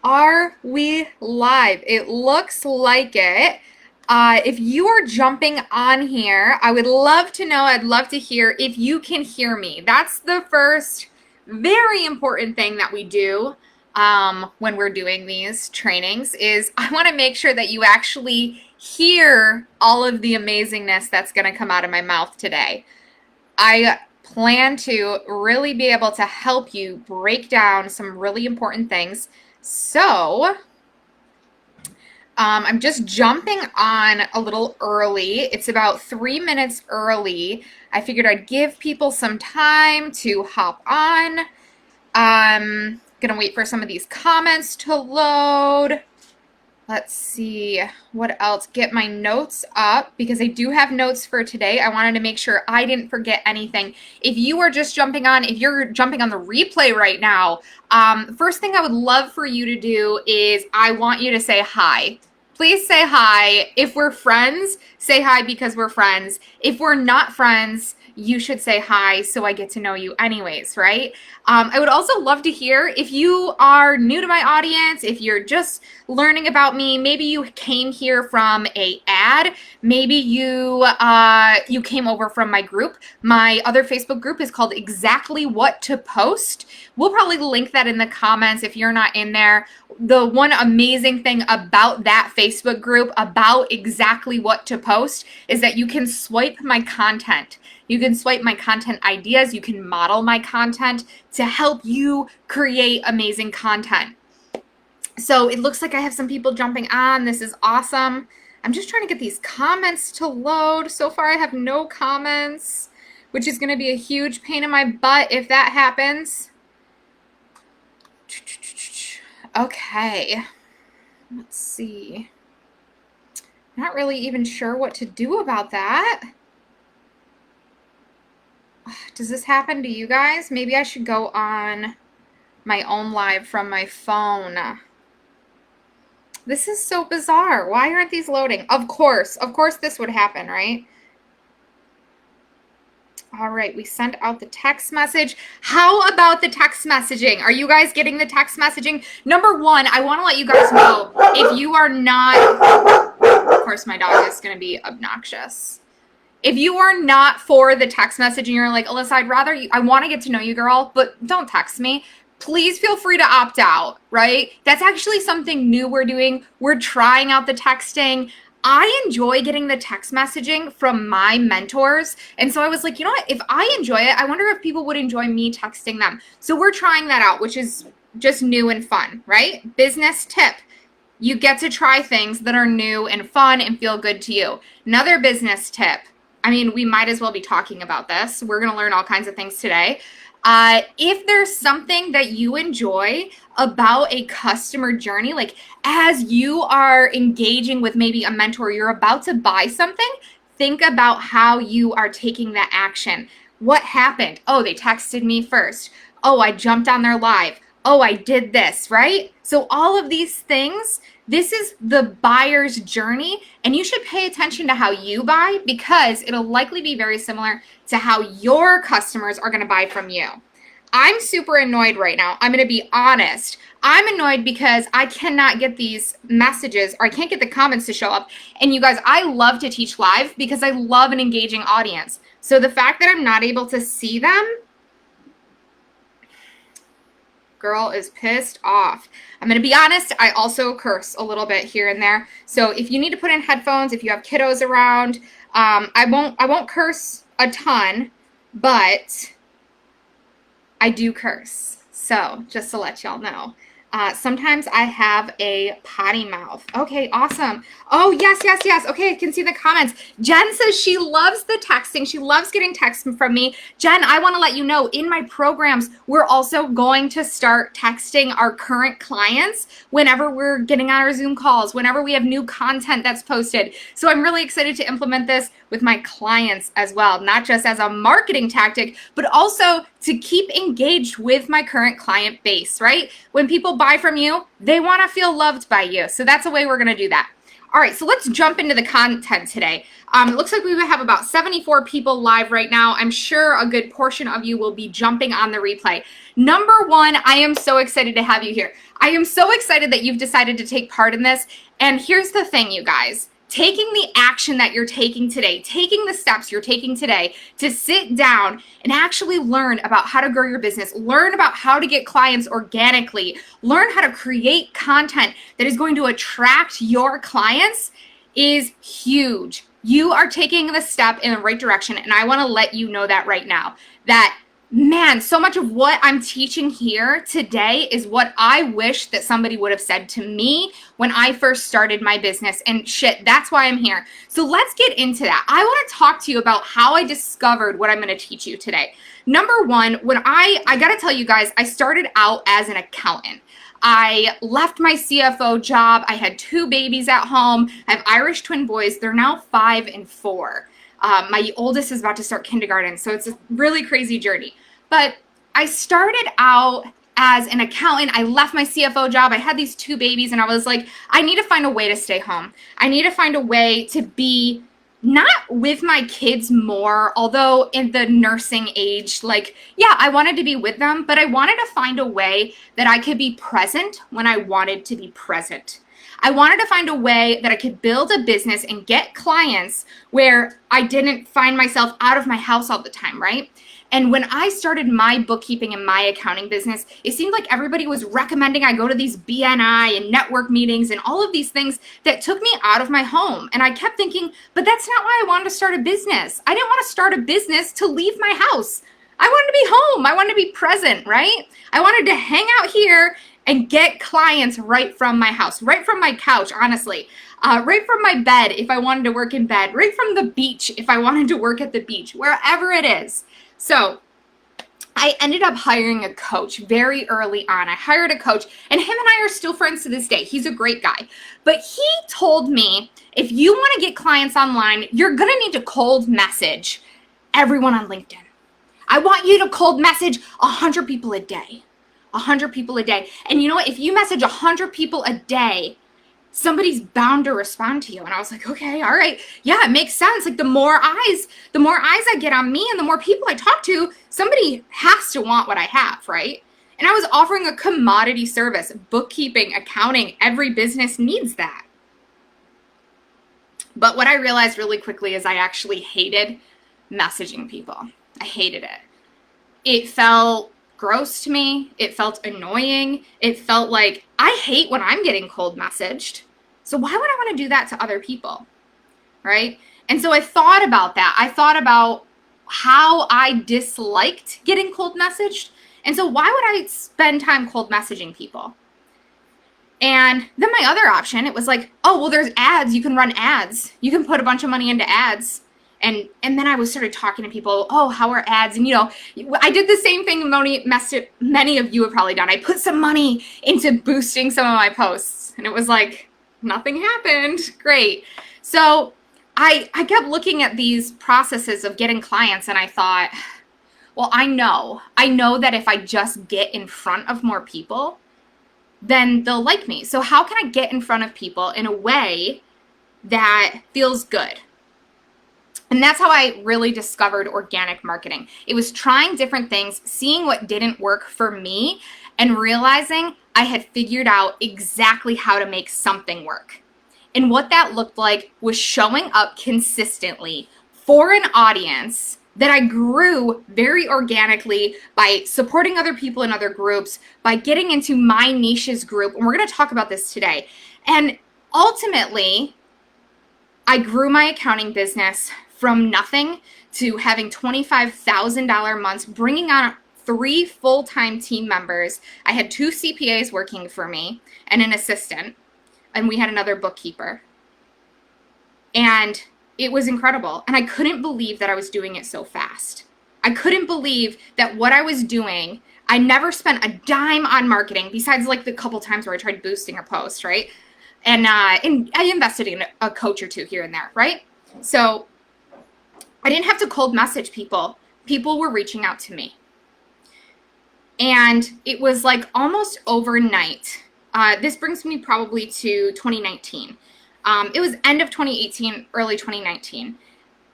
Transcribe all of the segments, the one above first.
Are we live? It looks like it. If you are jumping on here, I would love to know, I'd love to hear if you can hear me. That's the first very important thing that we do when we're doing these trainings is I want to make sure that you actually hear all of the amazingness that's going to come out of my mouth today. I plan to really be able to help you break down some really important things. So, I'm just jumping on a little early. It's about 3 minutes early. I figured I'd give people some time to hop on. I'm gonna wait for some of these comments to load. Let's see what else. Get my notes up because I do have notes for today. I wanted to make sure I didn't forget anything. If you are just jumping on, if you're jumping on the replay right now, first thing I would love for you to do is I want you to say hi. Please say hi. If we're friends, say hi because we're friends. If we're not friends, you should say hi so I get to know you anyways, right? I would also love to hear if you are new to my audience, if you're just learning about me, maybe you came here from a ad, maybe you came over from my group. My other Facebook group is called Exactly What to Post. We'll probably link that in the comments if you're not in there. The one amazing thing about that Facebook group, about Exactly What to Post, is that you can swipe my content. You can swipe my content ideas. You can model my content to help you create amazing content. So it looks like I have some people jumping on. This is awesome. I'm just trying to get these comments to load. So far I have no comments, which is going to be a huge pain in my butt if that happens. Okay. Let's see. Not really even sure what to do about that. Does this happen to you guys? Maybe I should go on my own live from my phone. This is so bizarre. Why aren't these loading? Of course this would happen, right? All right, we sent out the text message. How about the text messaging? Are you guys getting the text messaging? Number one, I want to let you guys know if you are not, of course my dog is going to be obnoxious. If you are not for the text message and you're like, Alyssa, I want to get to know you, girl, but don't text me. Please feel free to opt out, right? That's actually something new we're doing. We're trying out the texting. I enjoy getting the text messaging from my mentors. And so I was like, you know what? If I enjoy it, I wonder if people would enjoy me texting them. So we're trying that out, which is just new and fun, right? Business tip. You get to try things that are new and fun and feel good to you. Another business tip. I mean, we might as well be talking about this. We're going to learn all kinds of things today. If there's something that you enjoy about a customer journey, like as you are engaging with maybe a mentor, you're about to buy something, think about how you are taking that action. What happened? Oh, they texted me first. Oh, I jumped on their live. Oh, I did this, right? So all of these things, this is the buyer's journey, and you should pay attention to how you buy because it'll likely be very similar to how your customers are going to buy from you. I'm super annoyed right now. I'm going to be honest. I'm annoyed because I cannot get these messages or I can't get the comments to show up. And you guys, I love to teach live because I love an engaging audience. So the fact that I'm not able to see them, girl is pissed off. I'm going to be honest, I also curse a little bit here and there. So if you need to put in headphones, if you have kiddos around, I won't curse a ton, but I do curse. So just to let y'all know. Sometimes I have a potty mouth. Okay, awesome. Oh, yes. Okay, I can see the comments. Jen says she loves the texting. She loves getting texts from me. Jen, I want to let you know, in my programs, we're also going to start texting our current clients whenever we're getting on our Zoom calls, whenever we have new content that's posted. So I'm really excited to implement this with my clients as well, not just as a marketing tactic, but also to keep engaged with my current client base, right? When people buy from you, they want to feel loved by you. So that's a way we're going to do that. All right, so let's jump into the content today. It looks like we have about 74 people live right now. I'm sure a good portion of you will be jumping on the replay. Number one, I am so excited to have you here. I am so excited that you've decided to take part in this. And here's the thing, you guys. Taking the action that you're taking today, taking the steps you're taking today to sit down and actually learn about how to grow your business, learn about how to get clients organically, learn how to create content that is going to attract your clients is huge. You are taking the step in the right direction, and I want to let you know that right now. That, man, so much of what I'm teaching here today is what I wish that somebody would have said to me when I first started my business, and shit, that's why I'm here. So let's get into that. I want to talk to you about how I discovered what I'm going to teach you today. Number one, when I got to tell you guys, I started out as an accountant. I left my CFO job. I had 2 babies at home. I have Irish twin boys. They're now 5 and 4. My oldest is about to start kindergarten, so it's a really crazy journey. But I started out as an accountant. I left my CFO job. I had these 2 babies, and I was like, I need to find a way to stay home. I need to find a way to be not with my kids more, although in the nursing age, like, yeah, I wanted to be with them, but I wanted to find a way that I could be present when I wanted to be present. I wanted to find a way that I could build a business and get clients where I didn't find myself out of my house all the time, right? And when I started my bookkeeping and my accounting business, it seemed like everybody was recommending I go to these BNI and network meetings and all of these things that took me out of my home. And I kept thinking, but that's not why I wanted to start a business. I didn't want to start a business to leave my house. I wanted to be home. I wanted to be present, right? I wanted to hang out here and get clients right from my house, right from my couch, honestly, right from my bed if I wanted to work in bed, right from the beach if I wanted to work at the beach, wherever it is. So I ended up hiring a coach very early on. I hired a coach, and him and I are still friends to this day. He's a great guy. But he told me, if you want to get clients online, you're going to need to cold message everyone on LinkedIn. I want you to cold message 100 people a day. 100 people a day. And you know what? If you message 100 people a day, somebody's bound to respond to you. And I was like, okay, all right. Yeah, it makes sense. Like the more eyes I get on me and the more people I talk to, somebody has to want what I have, right? And I was offering a commodity service, bookkeeping, accounting. Every business needs that. But what I realized really quickly is I actually hated messaging people. I hated it. It felt gross to me. It felt annoying. It felt like I hate when I'm getting cold messaged. So why would I want to do that to other people? Right? And so I thought about that. I thought about how I disliked getting cold messaged. And so why would I spend time cold messaging people? And then my other option, it was like, oh, well, there's ads. You can run ads. You can put a bunch of money into ads. And then I started talking to people, oh, how are ads? And, you know, I did the same thing many of you have probably done. I put some money into boosting some of my posts. And it was like, nothing happened. Great. So I kept looking at these processes of getting clients, and I thought, well, I know that if I just get in front of more people, then they'll like me. So how can I get in front of people in a way that feels good? And that's how I really discovered organic marketing. It was trying different things, seeing what didn't work for me, and realizing I had figured out exactly how to make something work. And what that looked like was showing up consistently for an audience that I grew very organically by supporting other people in other groups, by getting into my niches group. And we're going to talk about this today. And ultimately, I grew my accounting business from nothing to having $25,000 months, bringing on 3 full-time team members. I had 2 CPAs working for me and an assistant, and we had another bookkeeper. And it was incredible. And I couldn't believe that I was doing it so fast. I couldn't believe that what I was doing, I never spent a dime on marketing besides like the couple times where I tried boosting a post, right? And I invested in a coach or 2 here and there, right? So I didn't have to cold message people. People were reaching out to me. And it was like almost overnight. This brings me probably to 2019. It was end of 2018, early 2019.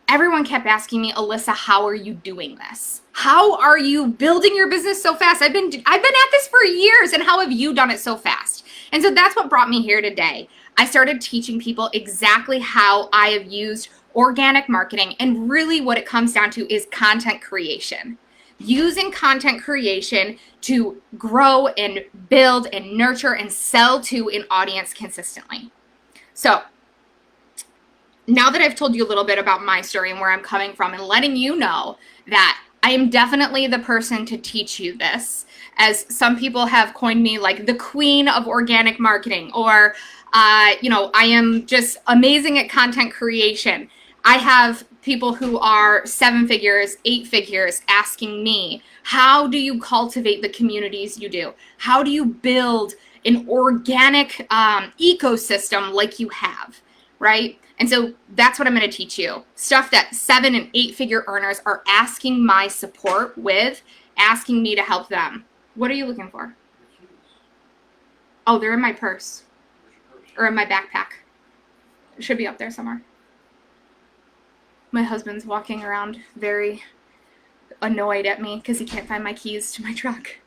Everyone kept asking me, Alyssa, how are you doing this? How are you building your business so fast? I've been at this for years, and how have you done it so fast? And so that's what brought me here today. I started teaching people exactly how I have used organic marketing, and really what it comes down to is content creation. Using content creation to grow and build and nurture and sell to an audience consistently. So now that I've told you a little bit about my story and where I'm coming from, and letting you know that I am definitely the person to teach you this, as some people have coined me like the queen of organic marketing, or, I am just amazing at content creation. I have people who are 7 figures, 8 figures asking me, how do you cultivate the communities you do? How do you build an organic ecosystem like you have, right? And so that's what I'm going to teach you. Stuff that 7 and 8 figure earners are asking my support with, asking me to help them. What are you looking for? Oh, they're in my purse or in my backpack. It should be up there somewhere. My husband's walking around very annoyed at me because he can't find my keys to my truck.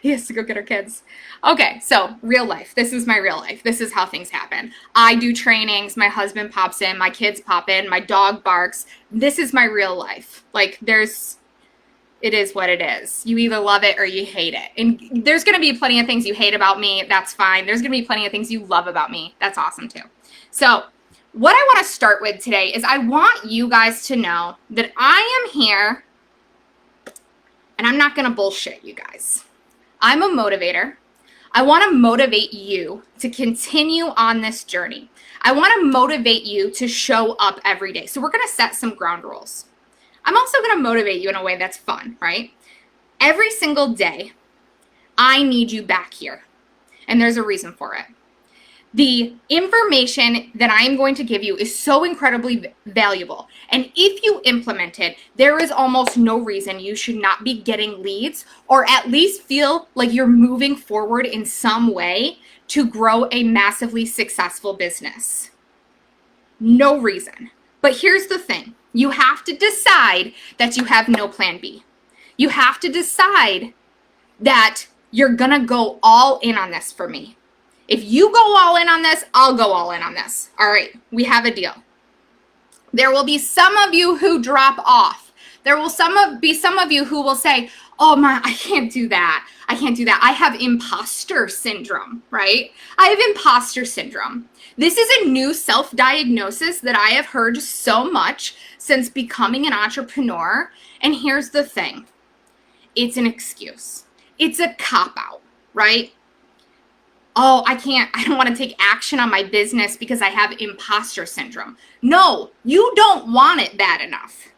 He has to go get our kids. Okay, so real life. This is my real life. This is how things happen. I do trainings. My husband pops in. My kids pop in. My dog barks. This is my real life. Like, it is what it is. You either love it or you hate it. And there's going to be plenty of things you hate about me. That's fine. There's going to be plenty of things you love about me. That's awesome too. So what I want to start with today is I want you guys to know that I am here, and I'm not going to bullshit you guys. I'm a motivator. I want to motivate you to continue on this journey. I want to motivate you to show up every day. So we're going to set some ground rules. I'm also going to motivate you in a way that's fun, right? Every single day, I need you back here. And there's a reason for it. The information that I am going to give you is so incredibly valuable. And if you implement it, there is almost no reason you should not be getting leads, or at least feel like you're moving forward in some way to grow a massively successful business. No reason. But here's the thing. You have to decide that you have no plan B. You have to decide that you're going to go all in on this for me. If you go all in on this, I'll go all in on this. All right, we have a deal. There will be some of you who drop off. There will be some of you who will say, oh my, I can't do that. I can't do that. I have imposter syndrome, right? I have imposter syndrome. This is a new self-diagnosis that I have heard so much since becoming an entrepreneur. And here's the thing. It's an excuse. It's a cop-out, right? Oh, I don't want to take action on my business because I have imposter syndrome. No, you don't want it bad enough.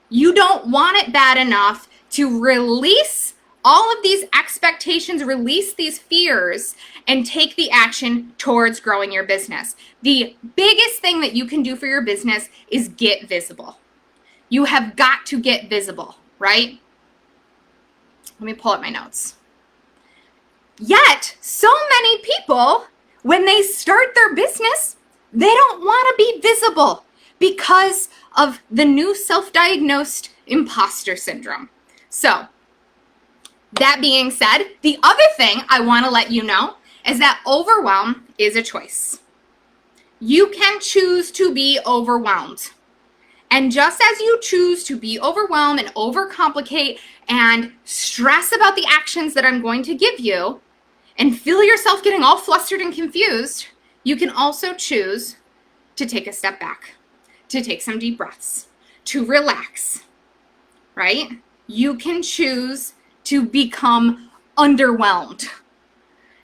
You don't want it bad enough to release all of these expectations, release these fears, and take the action towards growing your business. The biggest thing that you can do for your business is get visible. You have got to get visible, right? Let me pull up my notes. Yet, so many people, when they start their business, they don't want to be visible because of the new self-diagnosed imposter syndrome. So, that being said, the other thing I want to let you know is that overwhelm is a choice. You can choose to be overwhelmed. And just as you choose to be overwhelmed and overcomplicate and stress about the actions that I'm going to give you, and feel yourself getting all flustered and confused, you can also choose to take a step back, to take some deep breaths, to relax, right? You can choose to become underwhelmed.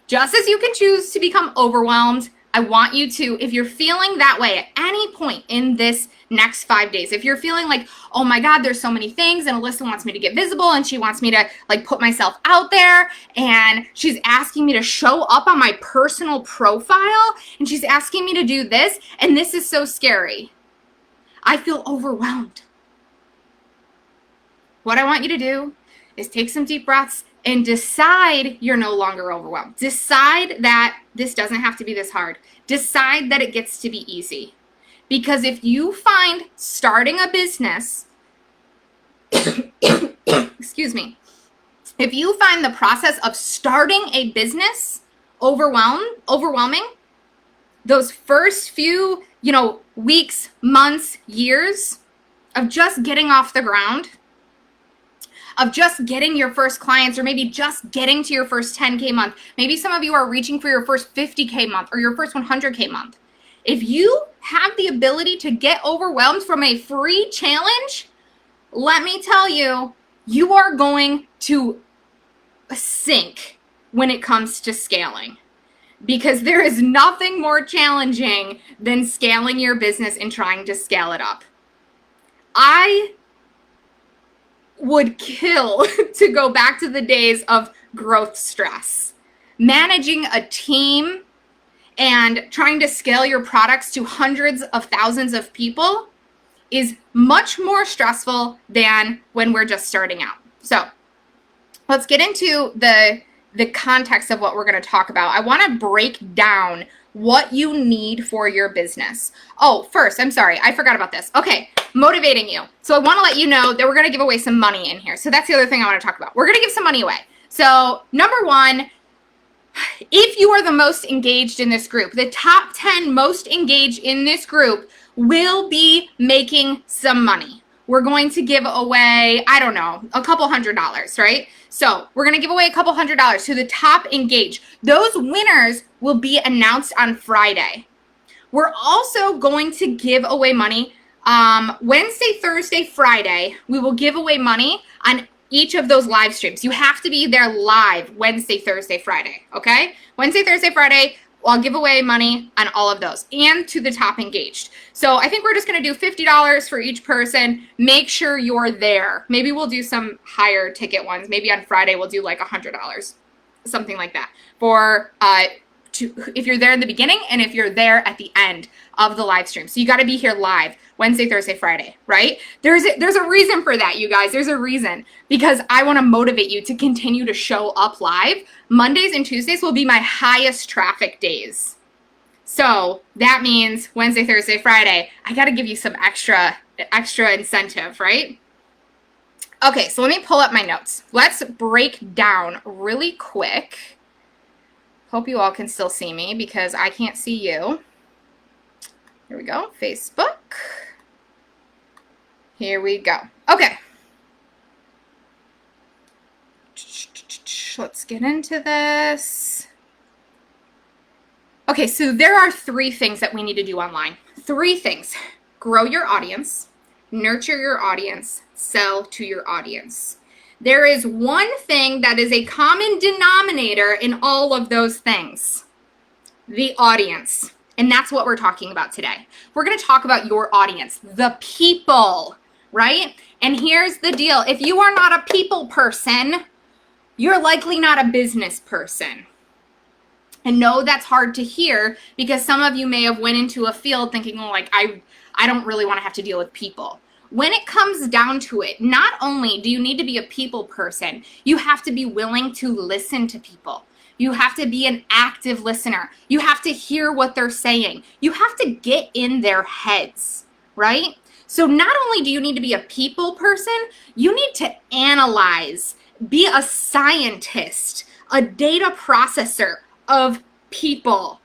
Just as you can choose to become overwhelmed, I want you to, if you're feeling that way at any point in this next 5 days, if you're feeling like, oh my God, there's so many things and Alyssa wants me to get visible and she wants me to like put myself out there and she's asking me to show up on my personal profile and she's asking me to do this and this is so scary. I feel overwhelmed. What I want you to do is take some deep breaths, and decide you're no longer overwhelmed. Decide that this doesn't have to be this hard. Decide that it gets to be easy. Because if you find starting a business, excuse me, if you find the process of starting a business overwhelming, those first few, weeks, months, years of just getting off the ground, of just getting your first clients, or maybe just getting to your first 10K month. Maybe some of you are reaching for your first 50K month or your first 100K month. If you have the ability to get overwhelmed from a free challenge, let me tell you, you are going to sink when it comes to scaling. Because there is nothing more challenging than scaling your business and trying to scale it up. I would kill to go back to the days of growth stress. Managing a team and trying to scale your products to hundreds of thousands of people is much more stressful than when we're just starting out. So let's get into the context of what we're going to talk about. I want to break down what you need for your business. Oh, first, I'm sorry, I forgot about this. Okay, motivating you. So I want to let you know that we're going to give away some money in here. So that's the other thing I want to talk about. We're going to give some money away. So number one, if you are the most engaged in this group, the top 10 most engaged in this group will be making some money. We're going to give away, I don't know, a couple $100s, right? So we're going to give away a couple $100s to the top engaged. Those winners will be announced on Friday. We're also going to give away money Wednesday, Thursday, Friday. We will give away money on each of those live streams. You have to be there live Wednesday, Thursday, Friday, okay? Wednesday, Thursday, Friday, I'll give away money on all of those and to the top engaged. So I think we're just going to do $50 for each person. Make sure you're there. Maybe we'll do some higher ticket ones. Maybe on Friday we'll do like $100, something like that. For if you're there in the beginning and if you're there at the end of the live stream. So you got to be here live Wednesday, Thursday, Friday, right? There's a reason for that, you guys. There's a reason, because I want to motivate you to continue to show up live. Mondays and Tuesdays will be my highest traffic days. So that means Wednesday, Thursday, Friday, I got to give you some extra incentive, right? Okay, so let me pull up my notes. Let's break down really quick. Hope you all can still see me because I can't see you. Here we go, Facebook. Here we go. Okay. Let's get into this. Okay, so there are 3 things that we need to do online. 3 things. Grow your audience, nurture your audience, sell to your audience. There is one thing that is a common denominator in all of those things: the audience. And that's what we're talking about today. We're going to talk about your audience, the people, right? And here's the deal. If you are not a people person, you're likely not a business person. And no, that's hard to hear because some of you may have went into a field thinking, oh, like, I don't really want to have to deal with people. When it comes down to it, not only do you need to be a people person, you have to be willing to listen to people. You have to be an active listener. You have to hear what they're saying. You have to get in their heads, right? So not only do you need to be a people person, you need to analyze, be a scientist, a data processor of people.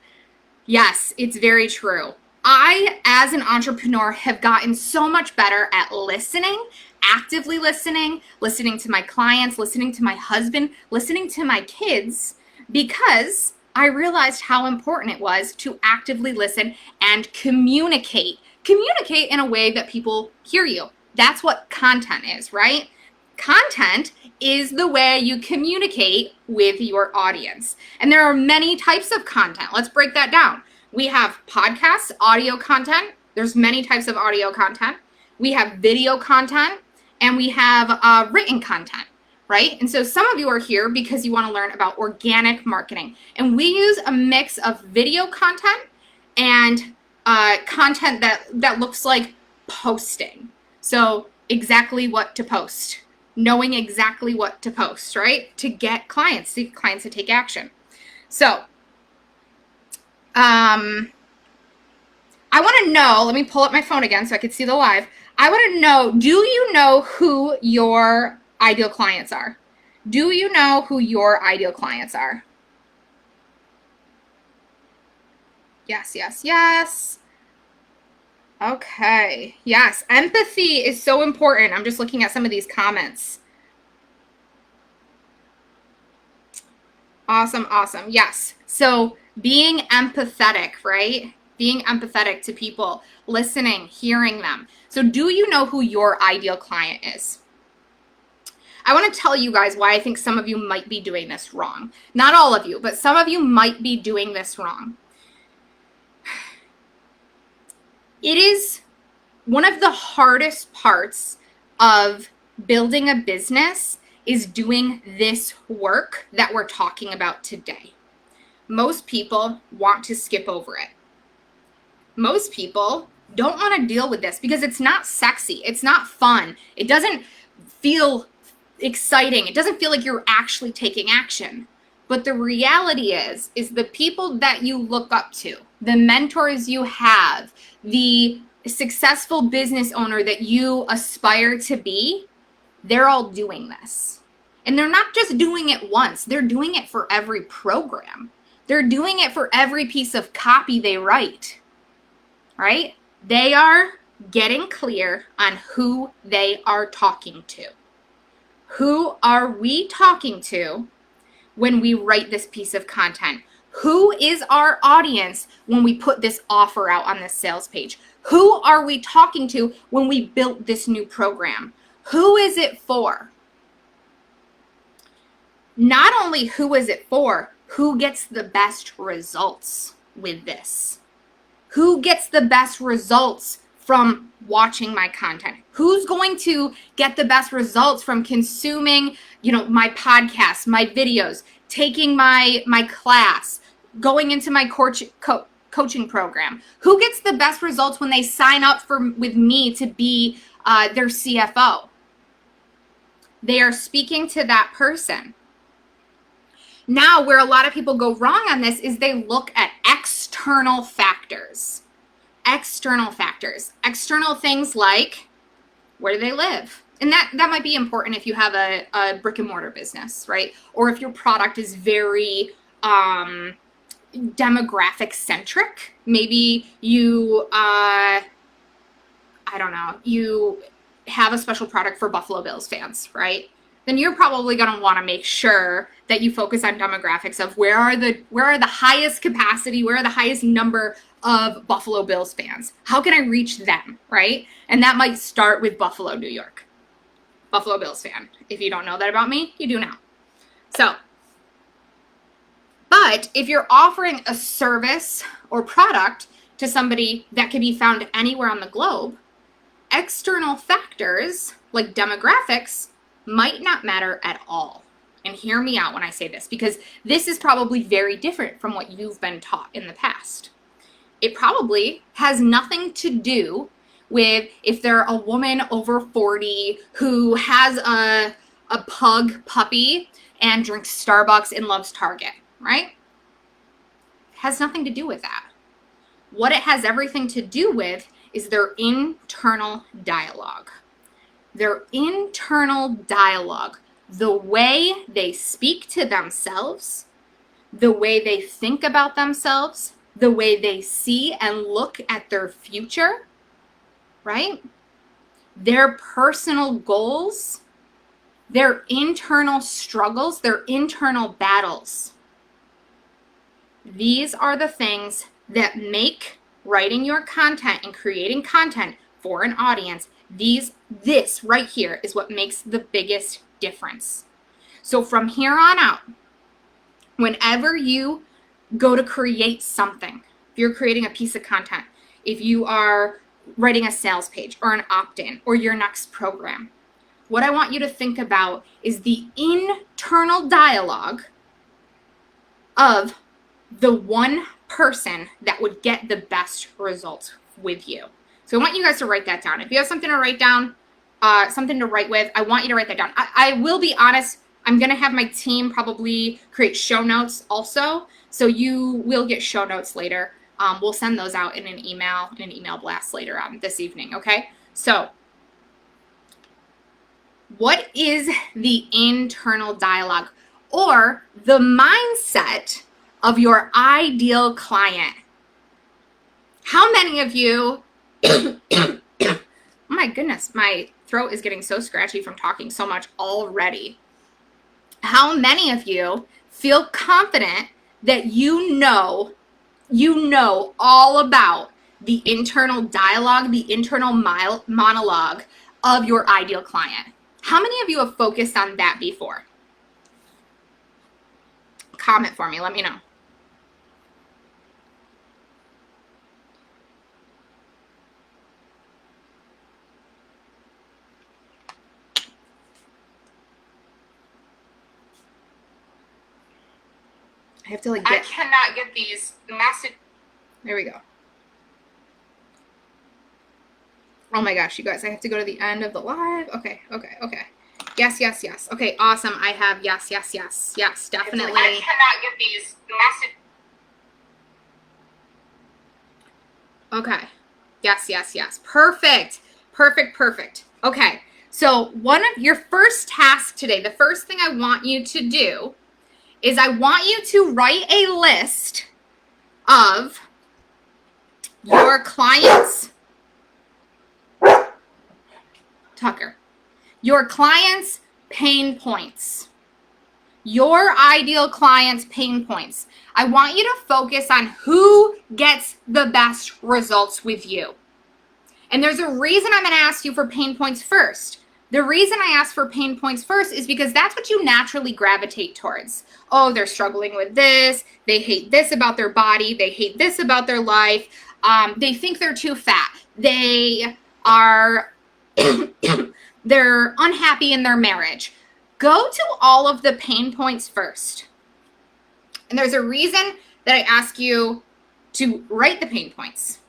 Yes, it's very true. I, as an entrepreneur, have gotten so much better at listening, actively listening to my clients, listening to my husband, listening to my kids, because I realized how important it was to actively listen and communicate. Communicate in a way that people hear you. That's what content is, right? Content is the way you communicate with your audience. And there are many types of content. Let's break that down. We have podcasts, audio content. There's many types of audio content. We have video content, and we have written content, right? And so some of you are here because you want to learn about organic marketing. And we use a mix of video content and content that looks like posting. So exactly what to post. knowing exactly what to post, right? To get clients to take action. So, I want to know, let me pull up my phone again so I can see the live. I want to know, do you know who your ideal clients are? Do you know who your ideal clients are? Yes, yes, yes. Okay. Yes, empathy is so important. I'm just looking at some of these comments. Awesome, awesome. Yes. So being empathetic, right? Being empathetic to people, listening, hearing them. So do you know who your ideal client is? I want to tell you guys why I think some of you might be doing this wrong. Not all of you, but some of you might be doing this wrong. It is one of the hardest parts of building a business is doing this work that we're talking about today. Most people want to skip over it. Most people don't want to deal with this because it's not sexy. It's not fun. It doesn't feel exciting. It doesn't feel like you're actually taking action. But the reality is the people that you look up to, the mentors you have, the successful business owner that you aspire to be, they're all doing this. And they're not just doing it once. They're doing it for every program. They're doing it for every piece of copy they write, right? They are getting clear on who they are talking to. Who are we talking to when we write this piece of content? Who is our audience when we put this offer out on this sales page? Who are we talking to when we built this new program? Who is it for? Not only who is it for, who gets the best results with this? Who gets the best results from watching my content? Who's going to get the best results from consuming, my podcasts, my videos, taking my class, going into my coaching program? Who gets the best results when they sign up with me to be their CFO? They are speaking to that person. Now, where a lot of people go wrong on this is they look at external factors. External factors. External things like, where do they live? And that might be important if you have a brick and mortar business, right? Or if your product is very demographic centric. Maybe you, you have a special product for Buffalo Bills fans, right? Then you're probably going to want to make sure that you focus on demographics of where are the highest capacity, where are the highest number of Buffalo Bills fans? How can I reach them, right? And that might start with Buffalo, New York. Buffalo Bills fan. If you don't know that about me, you do now. So, but if you're offering a service or product to somebody that can be found anywhere on the globe, external factors like demographics might not matter at all. And hear me out when I say this, because this is probably very different from what you've been taught in the past. It probably has nothing to do with if they're a woman over 40 who has a pug puppy and drinks Starbucks and loves Target, right? It has nothing to do with that. What it has everything to do with is their internal dialogue. Their internal dialogue, the way they speak to themselves, the way they think about themselves, the way they see and look at their future, right? Their personal goals, their internal struggles, their internal battles. These are the things that make writing your content and creating content for an audience, this right here is what makes the biggest difference. So from here on out, whenever you go to create something, if you're creating a piece of content, if you are writing a sales page or an opt-in or your next program, what I want you to think about is the internal dialogue of the one person that would get the best results with you. So I want you guys to write that down. If you have something to write down, something to write with, I want you to write that down. I will be honest, I'm going to have my team probably create show notes also. So you will get show notes later. We'll send those out in an email blast later on this evening. Okay. So what is the internal dialogue or the mindset of your ideal client? How many of you, oh my goodness, my throat is getting so scratchy from talking so much already. How many of you feel confident that you know all about the internal dialogue, the internal monologue of your ideal client? How many of you have focused on that before? Comment for me, let me know. I have to like I cannot get these message. There we go. Oh my gosh, you guys, I have to go to the end of the live. Okay. Yes. Okay, awesome. I have yes, definitely. I cannot get these message. Okay. Yes. Perfect. Okay. So one of your first tasks today, the first thing I want you to do is I want you to write a list of your clients' your clients' pain points. Your ideal client's pain points. I want you to focus on who gets the best results with you. And there's a reason I'm going to ask you for pain points first. The reason I ask for pain points first is because that's what you naturally gravitate towards. Oh, they're struggling with this. They hate this about their body. They hate this about their life. They think they're too fat. They are, they're unhappy in their marriage. Go to all of the pain points first. And there's a reason that I ask you to write the pain points.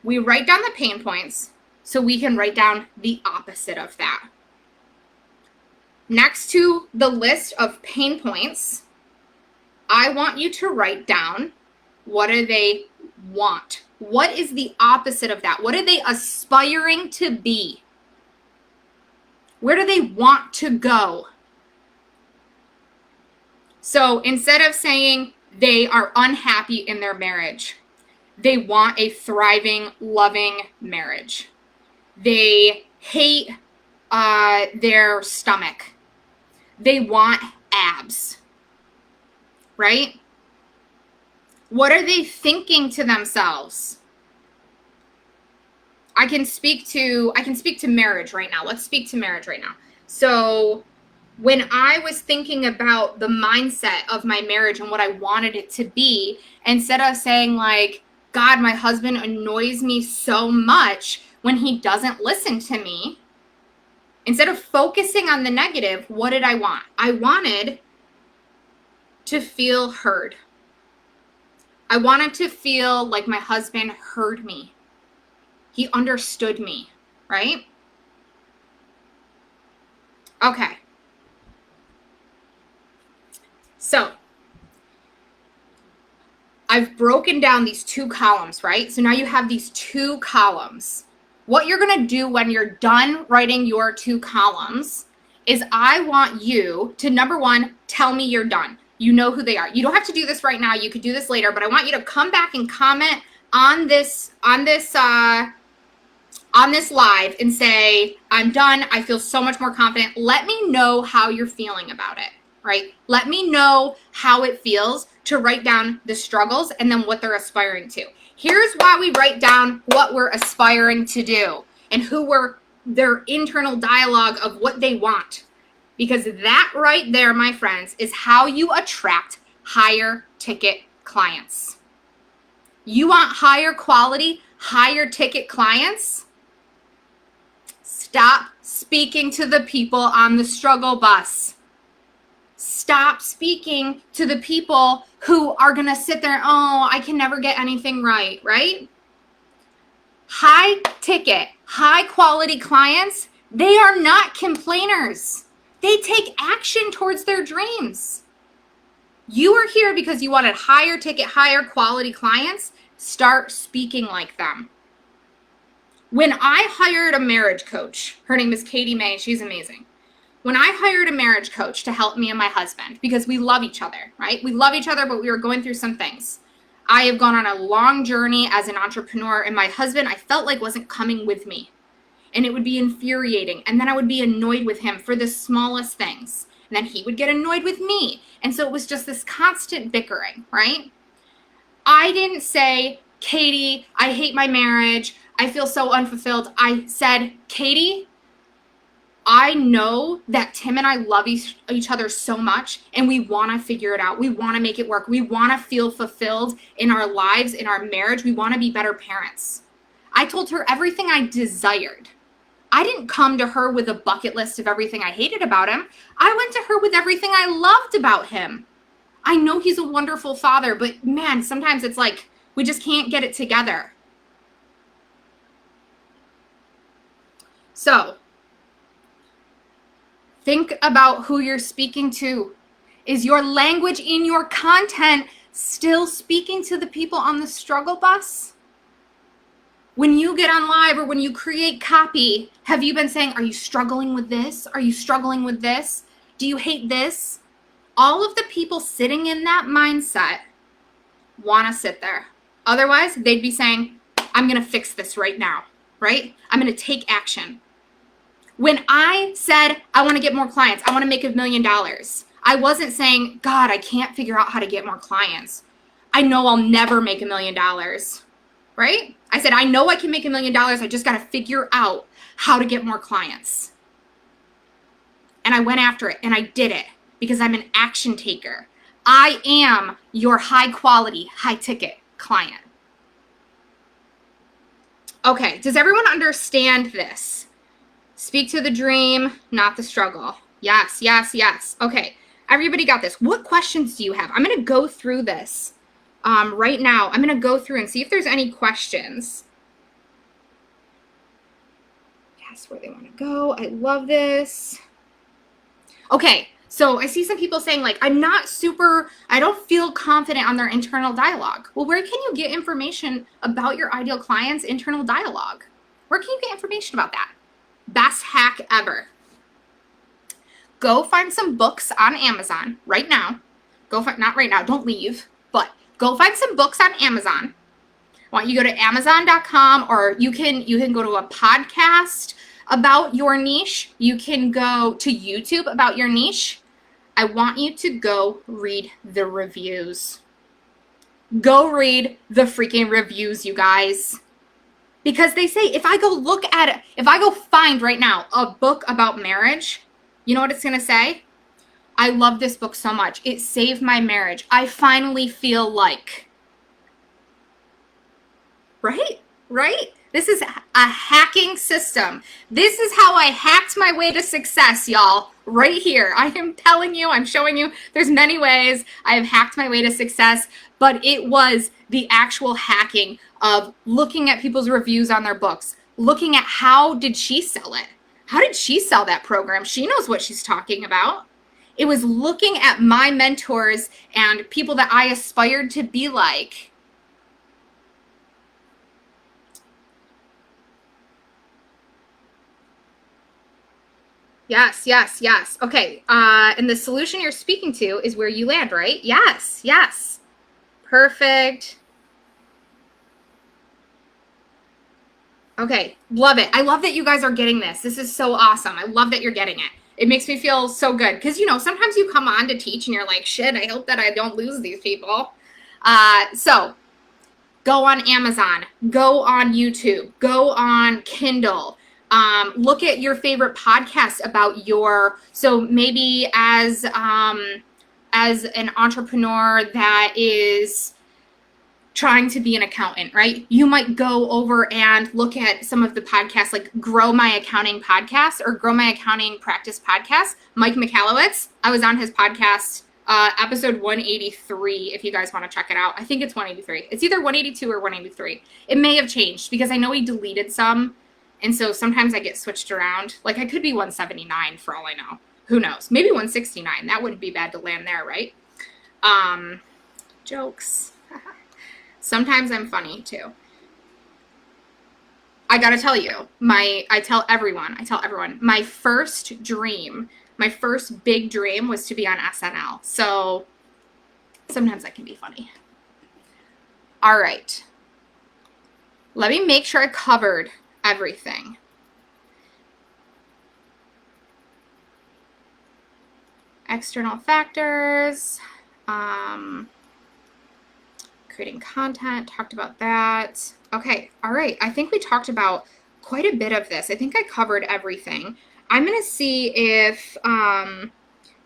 We write down the pain points so we can write down the opposite of that. Next to the list of pain points, I want you to write down, what do they want? What is the opposite of that? What are they aspiring to be? Where do they want to go? So instead of saying they are unhappy in their marriage, they want a thriving, loving marriage. They hate their stomach. They want abs, right? What are they thinking to themselves? I can speak to marriage right now. Let's speak to marriage right now. So when I was thinking about the mindset of my marriage and what I wanted it to be, instead of saying like, God, my husband annoys me so much when he doesn't listen to me, instead of focusing on the negative, what did I want? I wanted to feel heard. I wanted to feel like my husband heard me. He understood me, right? Okay. So I've broken down these two columns, right? So now you have these two columns. What you're going to do when you're done writing your two columns is I want you to, number one, tell me you're done. You know who they are. You don't have to do this right now. You could do this later, but I want you to come back and comment on this live and say, I'm done. I feel so much more confident. Let me know how you're feeling about it, right? Let me know how it feels to write down the struggles and then what they're aspiring to. Here's why we write down what we're aspiring to do and their internal dialogue of what they want. Because that right there, my friends, is how you attract higher ticket clients. You want higher quality, higher ticket clients? Stop speaking to the people on the struggle bus. Stop speaking to the people who are going to sit there, oh, I can never get anything right? High ticket, high quality clients They are not complainers. They take action towards their dreams. You are here because you wanted higher ticket, higher quality clients. Start speaking like them. When I hired a marriage coach, her name is Katie May, she's amazing. When I hired a marriage coach to help me and my husband, because we love each other, right? We love each other, but we were going through some things. I have gone on a long journey as an entrepreneur, and my husband, I felt like wasn't coming with me. And it would be infuriating. And then I would be annoyed with him for the smallest things. And then he would get annoyed with me. And so it was just this constant bickering, right? I didn't say, Katie, I hate my marriage. I feel so unfulfilled. I said, Katie, I know that Tim and I love each other so much, and we want to figure it out. We want to make it work. We want to feel fulfilled in our lives, in our marriage. We want to be better parents. I told her everything I desired. I didn't come to her with a bucket list of everything I hated about him. I went to her with everything I loved about him. I know he's a wonderful father, but man, sometimes it's like we just can't get it together. So, think about who you're speaking to. Is your language in your content still speaking to the people on the struggle bus? When you get on live or when you create copy, have you been saying, are you struggling with this? Are you struggling with this? Do you hate this? All of the people sitting in that mindset want to sit there. Otherwise, they'd be saying, I'm going to fix this right now, right? I'm going to take action. When I said, I want to get more clients, I want to make $1 million, I wasn't saying, God, I can't figure out how to get more clients. I know I'll never make $1 million, right? I said, I know I can make $1 million. I just got to figure out how to get more clients. And I went after it and I did it because I'm an action taker. I am your high quality, high ticket client. Okay, does everyone understand this? Speak to the dream, not the struggle. Yes, yes, yes. Okay, everybody got this. What questions do you have? I'm going to go through this right now. I'm going to go through and see if there's any questions. Yes, where they want to go. I love this. Okay, so I see some people saying like, I don't feel confident on their internal dialogue. Well, where can you get information about your ideal client's internal dialogue? Where can you get information about that? Best hack ever. Go find some books on Amazon right now. Not right now, don't leave, but go find some books on Amazon. I want you to go to Amazon.com, or you can go to a podcast about your niche. You can go to YouTube about your niche. I want you to go read the reviews. Go read the freaking reviews, you guys. Because they say, if I go find right now a book about marriage, you know what it's going to say? I love this book so much. It saved my marriage. I finally feel like. Right? Right? This is a hacking system. This is how I hacked my way to success, y'all. Right here. I am telling you, I'm showing you, there's many ways I have hacked my way to success, but it was the actual hacking of looking at people's reviews on their books, looking at how did she sell it? How did she sell that program? She knows what she's talking about. It was looking at my mentors and people that I aspired to be like. Yes, yes, yes. Okay, and the solution you're speaking to is where you land, right? Yes, yes. Perfect. Okay, love it. I love that you guys are getting this. This is so awesome. I love that you're getting it. It makes me feel so good because, sometimes you come on to teach and you're like, shit, I hope that I don't lose these people. So go on Amazon, go on YouTube, go on Kindle. Look at your favorite podcasts about so maybe as an entrepreneur that is trying to be an accountant, right? You might go over and look at some of the podcasts like Grow My Accounting Podcast or Grow My Accounting Practice Podcast. Mike Michalowicz, I was on his podcast, episode 183, if you guys want to check it out. I think it's 183. It's either 182 or 183. It may have changed because I know he deleted some And so sometimes I get switched around. Like I could be 179 for all I know. Who knows? Maybe 169. That wouldn't be bad to land there, right? Jokes. Sometimes I'm funny too. I gotta tell you, I tell everyone, my first big dream was to be on SNL. So sometimes I can be funny. All right. Let me make sure I covered everything. External factors, creating content, talked about that. Okay, all right. I think we talked about quite a bit of this. I think I covered everything. I'm going to see if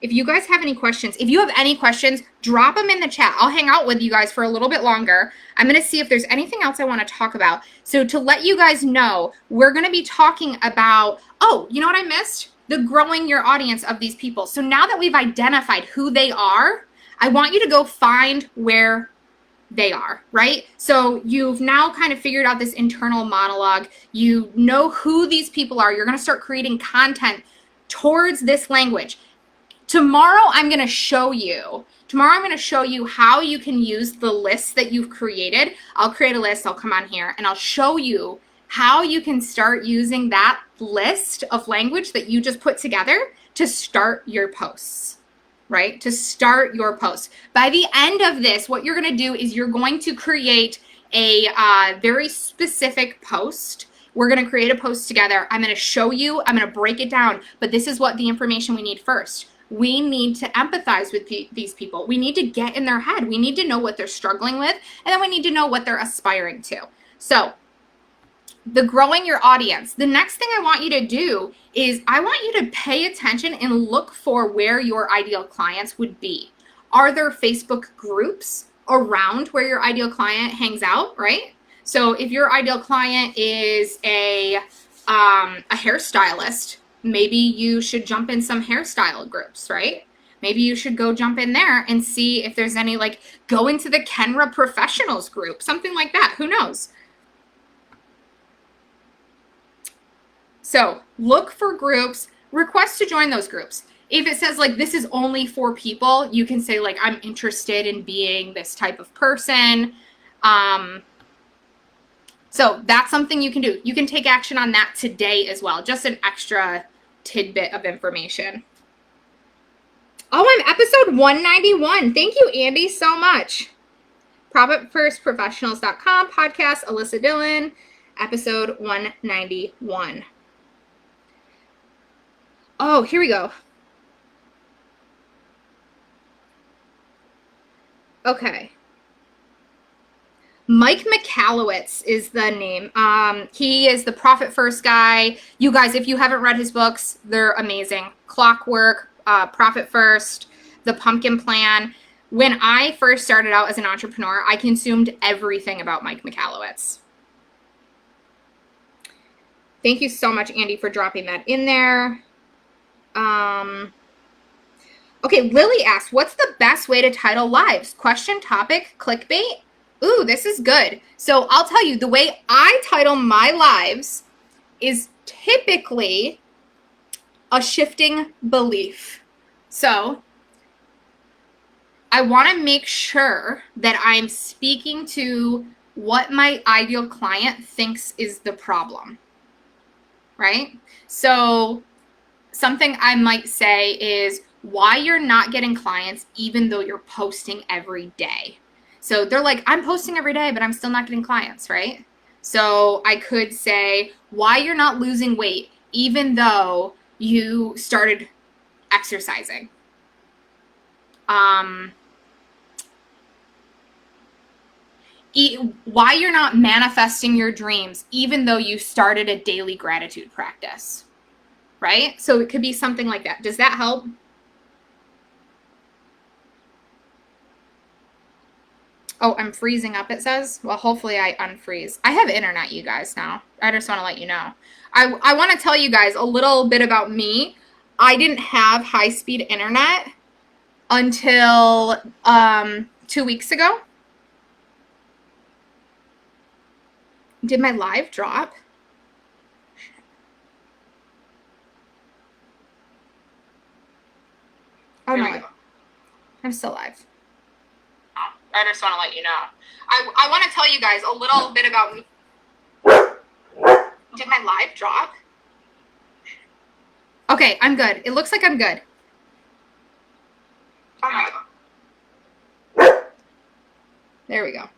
you guys have any questions. If you have any questions, drop them in the chat. I'll hang out with you guys for a little bit longer. I'm going to see if there's anything else I want to talk about. So to let you guys know, we're going to be talking about, oh, you know what I missed? The growing your audience of these people. So now that we've identified who they are, I want you to go find where they are, right? So you've now kind of figured out this internal monologue. You know who these people are. You're going to start creating content towards this language. Tomorrow, I'm going to show you how you can use the lists that you've created. I'll create a list. I'll come on here and I'll show you how you can start using that list of language that you just put together to start your posts, right? To start your posts. By the end of this, what you're going to do is you're going to create a very specific post. We're going to create a post together. I'm going to show you, I'm going to break it down, but this is what the information we need first. We need to empathize with these people. We need to get in their head. We need to know what they're struggling with, and then we need to know what they're aspiring to. So the growing your audience. The next thing I want you to do is I want you to pay attention and look for where your ideal clients would be. Are there Facebook groups around where your ideal client hangs out, right? So if your ideal client is a hairstylist, maybe you should jump in some hairstyle groups, right? Maybe you should go jump in there and see if there's any, like, go into the Kenra professionals group, something like that. Who knows? So look for groups, request to join those groups. If it says like this is only for people, you can say like I'm interested in being this type of person. So that's something you can do. You can take action on that today as well. Just an extra tidbit of information. Oh, I'm episode 191. Thank you, Andy, so much. ProfitFirstProfessionals.com podcast, Alyssa Dillon, episode 191. Oh, here we go. Okay. Mike Michalowicz is the name. He is the Profit First guy. You guys, if you haven't read his books, they're amazing. Clockwork, Profit First, The Pumpkin Plan. When I first started out as an entrepreneur, I consumed everything about Mike Michalowicz. Thank you so much, Andy, for dropping that in there. Okay, Lily asks, what's the best way to title lives? Question, topic, clickbait? Ooh, this is good. So I'll tell you, the way I title my lives is typically a shifting belief. So I want to make sure that I'm speaking to what my ideal client thinks is the problem, right? So something I might say is why you're not getting clients even though you're posting every day. So they're like, I'm posting every day, but I'm still not getting clients, right? So I could say why you're not losing weight even though you started exercising. Why you're not manifesting your dreams even though you started a daily gratitude practice, right? So it could be something like that. Does that help? Oh, I'm freezing up, it says. Well, hopefully I unfreeze. I have internet, you guys, now. I just want to let you know. I want to tell you guys a little bit about me. I didn't have high-speed internet until 2 weeks ago. Did my live drop? Oh, no. I'm still live. Oh, I just want to let you know. I want to tell you guys a little bit about me. Did my live drop? Okay, I'm good. It looks like I'm good. Oh my. There we go.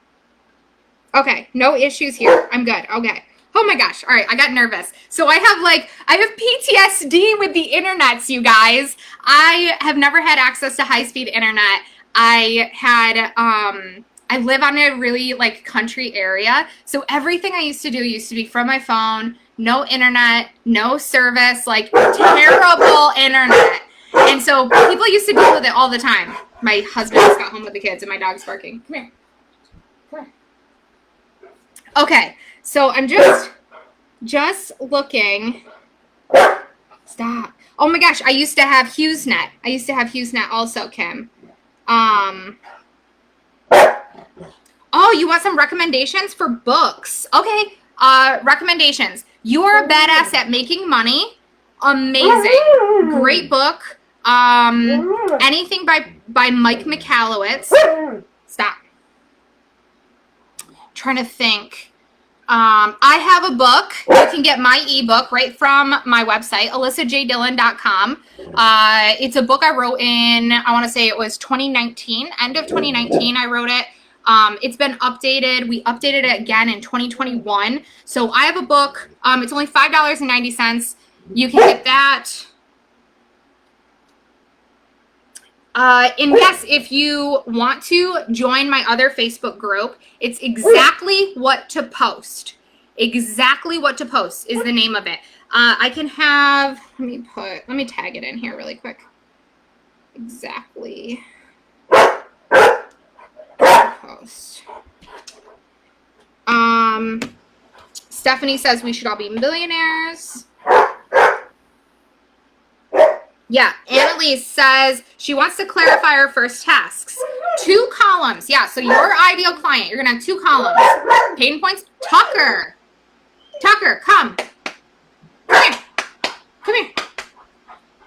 Okay, no issues here. I'm good. Okay. Oh my gosh. All right, I got nervous. So I have PTSD with the internets, you guys. I have never had access to high-speed internet. I live on a really like country area. So everything I used to do used to be from my phone, no internet, no service, like terrible internet. And so people used to deal with it all the time. My husband just got home with the kids and my dog's barking. Come here. Come here. Okay, so I'm just looking. Stop. Oh my gosh, I used to have HughesNet. I used to have HughesNet also, Kim. Oh, you want some recommendations for books? Okay, recommendations. You Are a Badass at Making Money. Amazing. Great book. Anything by Mike Michalowicz. Stop. Trying to think. I have a book. You can get my ebook right from my website, alyssajdillon.com. It's a book I wrote in, I want to say it was 2019, end of 2019 I wrote it. It's been updated. We updated it again in 2021. So I have a book. It's only $5.90. You can get that. And yes, if you want to join my other Facebook group, it's exactly what to post. Exactly what to post is the name of it. I can have, let me tag it in here really quick. Exactly. Post. Stephanie says we should all be millionaires. Yeah, Annalise says she wants to clarify her first tasks. 2 columns. Yeah, so your ideal client, you're going to have 2 columns. Pain points. Tucker, come. Come here. Come here.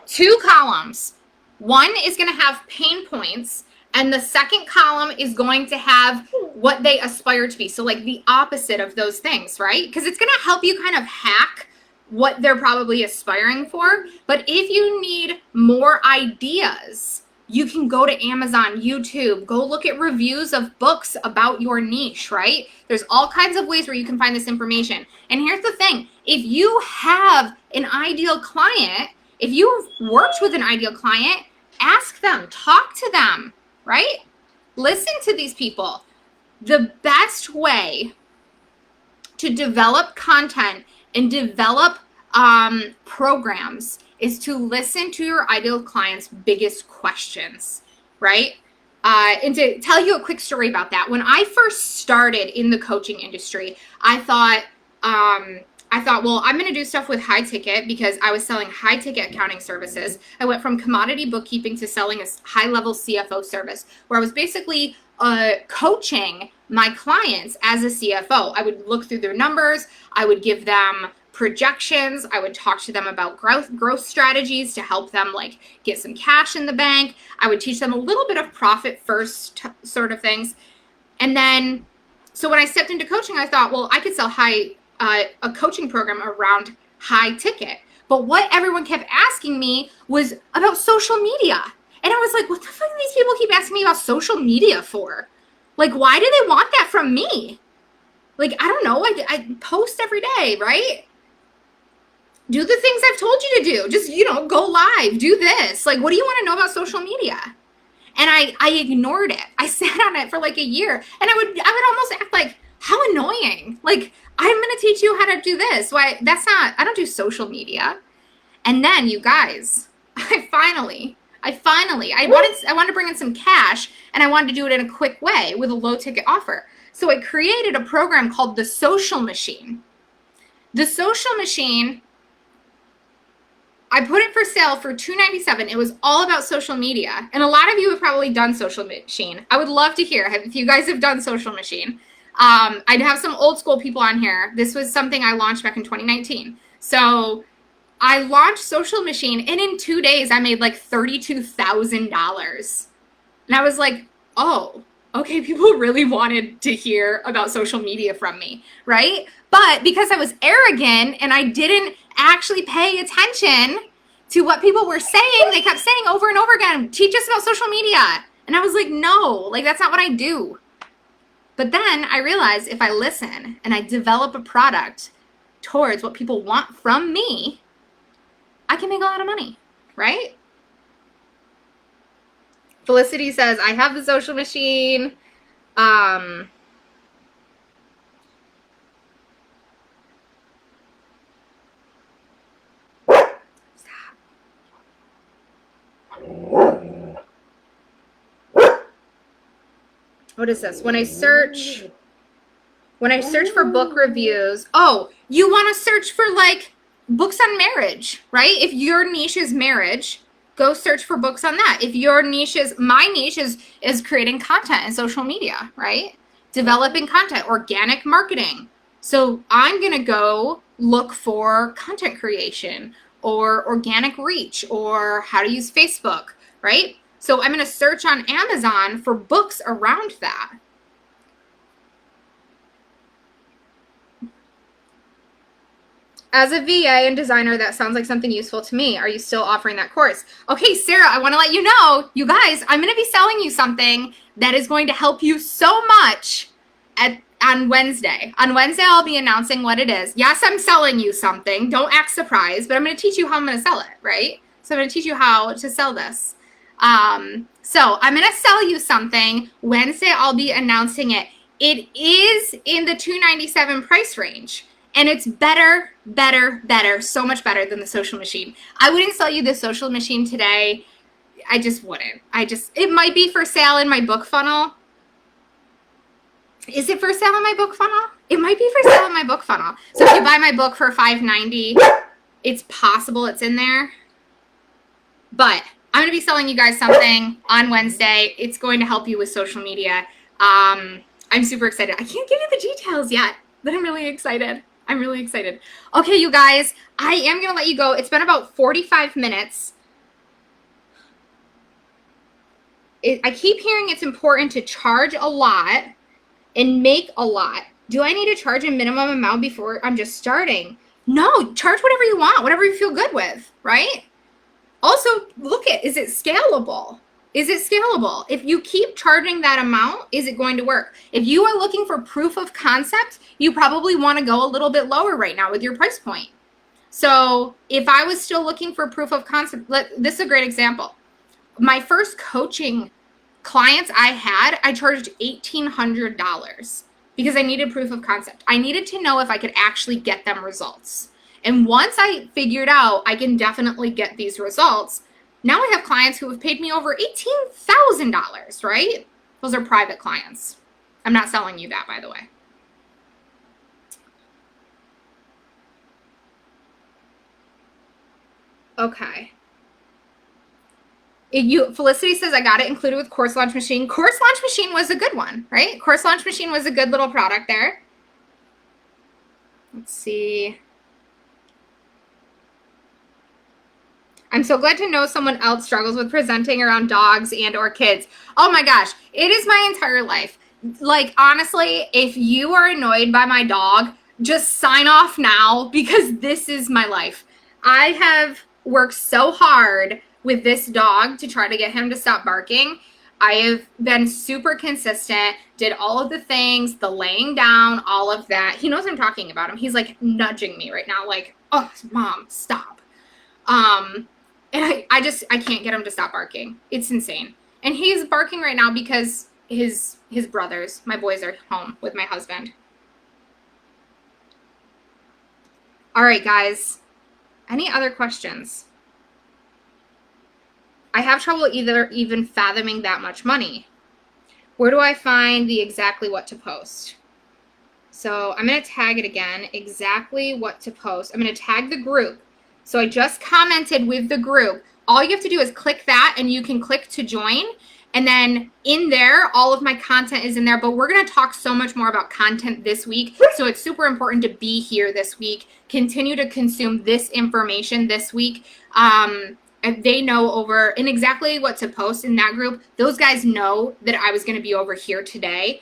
2 columns. One is going to have pain points, and the second column is going to have what they aspire to be. So like the opposite of those things, right? Because it's going to help you kind of hack what they're probably aspiring for. But if you need more ideas, you can go to Amazon, YouTube, go look at reviews of books about your niche, right? There's all kinds of ways where you can find this information. And here's the thing, if you have an ideal client, if you've worked with an ideal client, ask them, talk to them, right? Listen to these people. The best way to develop content and develop programs is to listen to your ideal client's biggest questions, right? And to tell you a quick story about that, when I first started in the coaching industry, I thought, well, I'm going to do stuff with high ticket because I was selling high ticket accounting services. I went from commodity bookkeeping to selling a high level CFO service where I was basically coaching my clients as a CFO. I would look through their numbers. I would give them projections. I would talk to them about growth strategies to help them like get some cash in the bank. I would teach them a little bit of profit first sort of things. And then, so when I stepped into coaching, I thought, well, I could sell a coaching program around high ticket. But what everyone kept asking me was about social media. And I was like, what the fuck do these people keep asking me about social media for? Like, why do they want that from me? Like, I don't know. I post every day, right? Do the things I've told you to do. Just, go live. Do this. Like, what do you want to know about social media? And I ignored it. I sat on it for like a year. And I would almost act like, how annoying. Like, I'm going to teach you how to do this. Why? I don't do social media. And then, you guys, I wanted to bring in some cash, and I wanted to do it in a quick way with a low ticket offer. So I created a program called The Social Machine. The Social Machine, I put it for sale for $297. It was all about social media. And a lot of you have probably done Social Machine. I would love to hear if you guys have done Social Machine. I'd have some old school people on here. This was something I launched back in 2019. So I launched Social Machine, and in 2 days, I made like $32,000. And I was like, oh, okay, people really wanted to hear about social media from me, right? But because I was arrogant and I didn't actually pay attention to what people were saying, they kept saying over and over again, teach us about social media. And I was like, no, like that's not what I do. But then I realized if I listen and I develop a product towards what people want from me, I can make a lot of money, right? Felicity says, I have the Social Machine. What is this? When I search for book reviews, oh, you want to search for like books on marriage, right? If your niche is marriage, go search for books on that. If your niche is, my niche is creating content in social media, right? Developing content, organic marketing. So I'm going to go look for content creation or organic reach or how to use Facebook, right? So I'm going to search on Amazon for books around that. As a VA and designer, that sounds like something useful to me. Are you still offering that course? Okay, Sarah, I want to let you know, you guys, I'm going to be selling you something that is going to help you so much on Wednesday. On Wednesday, I'll be announcing what it is. Yes, I'm selling you something. Don't act surprised, but I'm going to teach you how I'm going to sell it, right? So I'm going to teach you how to sell this. So I'm going to sell you something. Wednesday, I'll be announcing it. It is in the $297 price range. And it's better, so much better than the Social Machine. I wouldn't sell you the Social Machine today. I just wouldn't. It might be for sale in my book funnel. Is it for sale in my book funnel? It might be for sale in my book funnel. So if you buy my book for $5.90, it's possible it's in there. But I'm going to be selling you guys something on Wednesday. It's going to help you with social media. I'm super excited. I can't give you the details yet, but I'm really excited. Okay, you guys, I am going to let you go. It's been about 45 minutes. I keep hearing it's important to charge a lot and make a lot. Do I need to charge a minimum amount before I'm just starting? No, charge whatever you want, whatever you feel good with, right? Also, is it scalable? Is it scalable? If you keep charging that amount, is it going to work? If you are looking for proof of concept, you probably want to go a little bit lower right now with your price point. So if I was still looking for proof of concept, this is a great example. My first coaching clients I charged $1,800 because I needed proof of concept. I needed to know if I could actually get them results. And once I figured out I can definitely get these results, now I have clients who have paid me over $18,000, right? Those are private clients. I'm not selling you that, by the way. Okay. Felicity says, I got it included with Course Launch Machine. Course Launch Machine was a good one, right? Course Launch Machine was a good little product there. Let's see. I'm so glad to know someone else struggles with presenting around dogs and or kids. Oh my gosh, it is my entire life. Like, honestly, if you are annoyed by my dog, just sign off now because this is my life. I have worked so hard with this dog to try to get him to stop barking. I have been super consistent, did all of the things, the laying down, all of that. He knows I'm talking about him. He's like nudging me right now, like, oh, Mom, stop. And I can't get him to stop barking. It's insane. And he's barking right now because his brothers, my boys, are home with my husband. All right, guys. Any other questions? I have trouble even fathoming that much money. Where do I find the exactly what to post? So I'm going to tag it again, exactly what to post. I'm going to tag the group. So I just commented with the group. All you have to do is click that and you can click to join. And then in there, all of my content is in there, but we're going to talk so much more about content this week. So it's super important to be here this week. Continue to consume this information this week. And they know over and exactly what to post in that group. Those guys know that I was going to be over here today.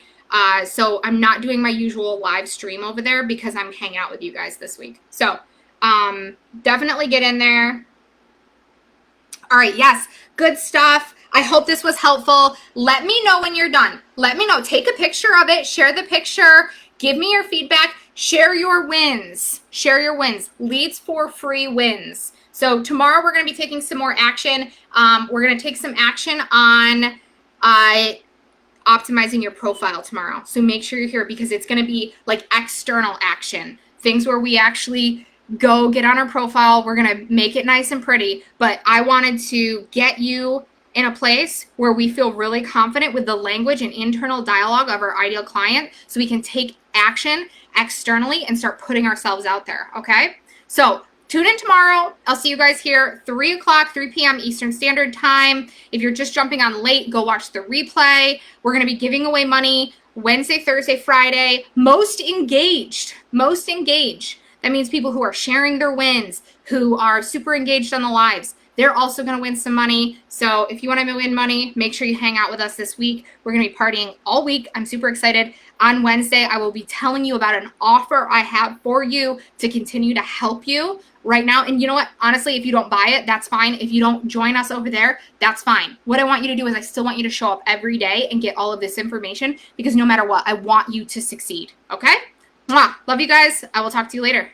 So I'm not doing my usual live stream over there because I'm hanging out with you guys this week. So definitely get in there. All right. Yes. Good stuff. I hope this was helpful. Let me know when you're done. Let me know. Take a picture of it. Share the picture. Give me your feedback. Share your wins. Share your wins. Leads for free wins. So tomorrow we're going to be taking some more action. We're going to take some action on optimizing your profile tomorrow. So make sure you're here because it's going to be like external action. Things where we actually go get on our profile. We're going to make it nice and pretty. But I wanted to get you in a place where we feel really confident with the language and internal dialogue of our ideal client so we can take action externally and start putting ourselves out there, okay? So tune in tomorrow. I'll see you guys here 3 p.m. Eastern Standard Time. If you're just jumping on late, go watch the replay. We're going to be giving away money Wednesday, Thursday, Friday. Most engaged. That means people who are sharing their wins, who are super engaged on the lives. They're also going to win some money. So if you want to win money, make sure you hang out with us this week. We're going to be partying all week. I'm super excited. On Wednesday, I will be telling you about an offer I have for you to continue to help you right now. And you know what? Honestly, if you don't buy it, that's fine. If you don't join us over there, that's fine. What I want you to do is I still want you to show up every day and get all of this information because no matter what, I want you to succeed. Okay? Mwah. Love you guys. I will talk to you later.